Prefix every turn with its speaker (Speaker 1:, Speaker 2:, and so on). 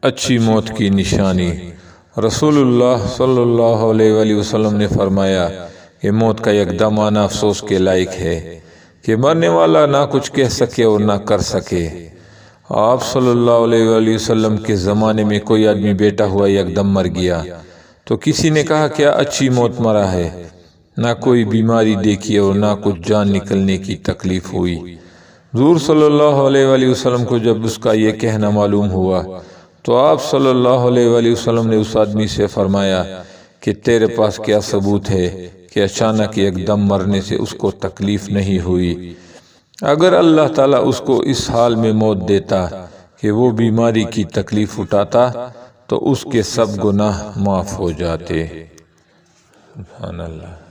Speaker 1: اچھی موت کی نشانی۔ رسول اللہ صلی اللہ علیہ وآلہ وسلم نے فرمایا کہ موت کا یکدم آنا افسوس کے لائق ہے کہ مرنے والا نہ کچھ کہہ سکے اور نہ کر سکے۔ آپ صلی اللہ علیہ وآلہ وسلم کے زمانے میں کوئی آدمی بیٹا ہوا یکدم مر گیا تو کسی نے کہا کیا اچھی موت مرا ہے، نہ کوئی بیماری دیکھی اور نہ کچھ جان نکلنے کی تکلیف ہوئی۔ حضور صلی اللہ علیہ وآلہ وسلم کو جب اس کا یہ کہنا معلوم ہوا تو آپ صلی اللہ علیہ وآلہ وسلم نے اس آدمی سے فرمایا کہ تیرے پاس کیا ثبوت ہے کہ اچانک ایک دم مرنے سے اس کو تکلیف نہیں ہوئی؟ اگر اللہ تعالیٰ اس کو اس حال میں موت دیتا کہ وہ بیماری کی تکلیف اٹھاتا تو اس کے سب گناہ معاف ہو جاتے۔ سبحان اللہ۔